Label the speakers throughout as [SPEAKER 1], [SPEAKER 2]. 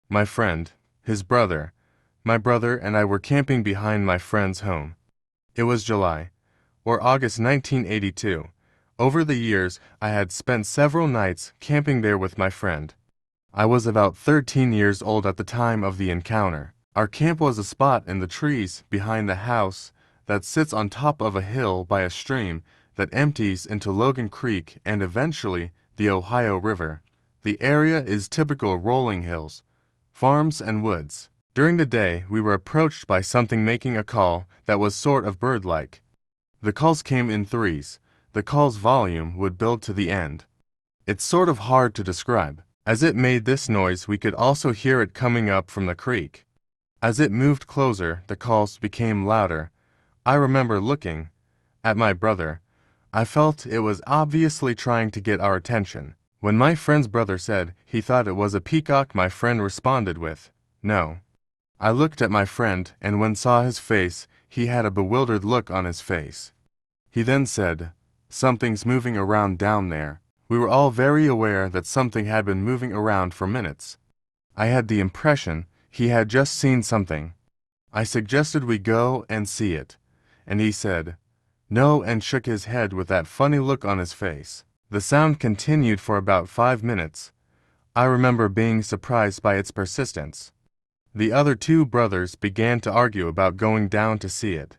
[SPEAKER 1] my friend, his brother, my brother and I were camping behind my friend's home. It was July, or August 1982. Over the years, I had spent several nights camping there with my friend. I was about 13 years old at the time of the encounter. Our camp was a spot in the trees behind the house that sits on top of a hill by a stream that empties into Logan Creek and eventually the Ohio River. The area is typical rolling hills, farms and woods. During the day, we were approached by something making a call that was sort of bird-like. The calls came in threes. The call's volume would build to the end. It's sort of hard to describe. As it made this noise, we could also hear it coming up from the creek. As it moved closer, the calls became louder. I remember looking at my brother. I felt it was obviously trying to get our attention. When my friend's brother said he thought it was a peacock, my friend responded with, "No." I looked at my friend, and when saw his face, he had a bewildered look on his face. He then said, "Something's moving around down there." We were all very aware that something had been moving around for minutes. I had the impression he had just seen something. I suggested we go and see it, and he said, "No," and shook his head with that funny look on his face. The sound continued for about 5 minutes. I remember being surprised by its persistence. The other two brothers began to argue about going down to see it.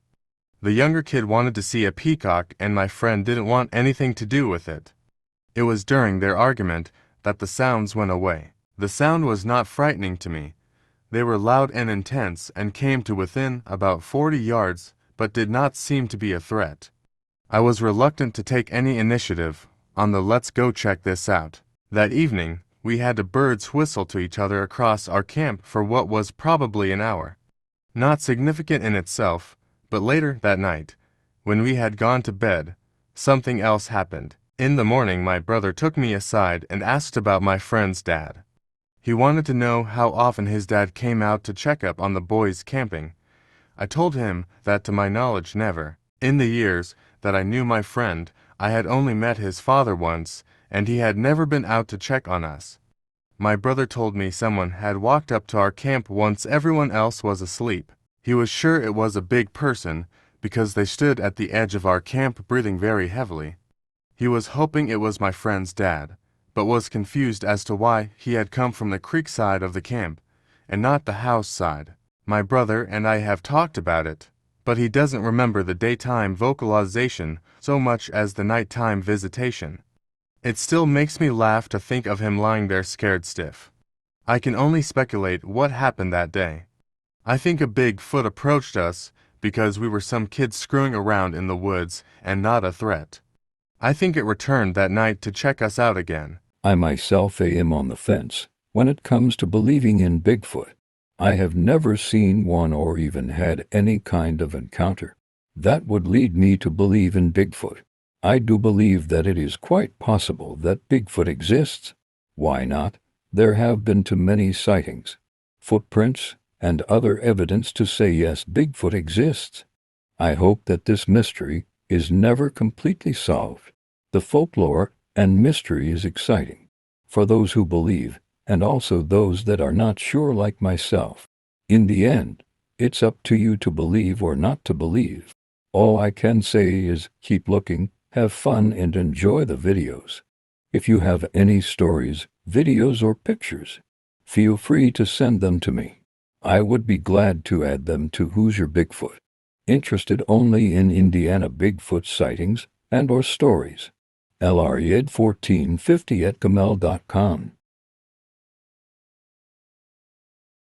[SPEAKER 1] The younger kid wanted to see a peacock, and my friend didn't want anything to do with it. It was during their argument that the sounds went away. The sound was not frightening to me. They were loud and intense and came to within about 40 yards, but did not seem to be a threat. I was reluctant to take any initiative on the "let's go check this out." That evening, we had the birds whistle to each other across our camp for what was probably an hour. Not significant in itself, but later that night, when we had gone to bed, something else happened. In the morning, my brother took me aside and asked about my friend's dad. He wanted to know how often his dad came out to check up on the boys camping. I told him that to my knowledge never. In the years that I knew my friend, I had only met his father once, and he had never been out to check on us. My brother told me someone had walked up to our camp once everyone else was asleep. He was sure it was a big person because they stood at the edge of our camp breathing very heavily. He was hoping it was my friend's dad, but was confused as to why he had come from the creek side of the camp and not the house side. My brother and I have talked about it, but he doesn't remember the daytime vocalization so much as the nighttime visitation. It still makes me laugh to think of him lying there scared stiff. I can only speculate what happened that day. I think a Bigfoot approached us because we were some kids screwing around in the woods and not a threat. I think it returned that night to check us out again.
[SPEAKER 2] I myself am on the fence when it comes to believing in Bigfoot. I have never seen one or even had any kind of encounter that would lead me to believe in Bigfoot. I do believe that it is quite possible that Bigfoot exists. Why not? There have been too many sightings, footprints, and other evidence to say yes, Bigfoot exists. I hope that this mystery is never completely solved. The folklore and mystery is exciting for those who believe and also those that are not sure like myself. In the end, it's up to you to believe or not to believe. All I can say is keep looking, have fun, and enjoy the videos. If you have any stories, videos, or pictures, feel free to send them to me. I would be glad to add them to Hoosier Bigfoot. Interested only in Indiana Bigfoot sightings and or stories. LRED1450@gmail.com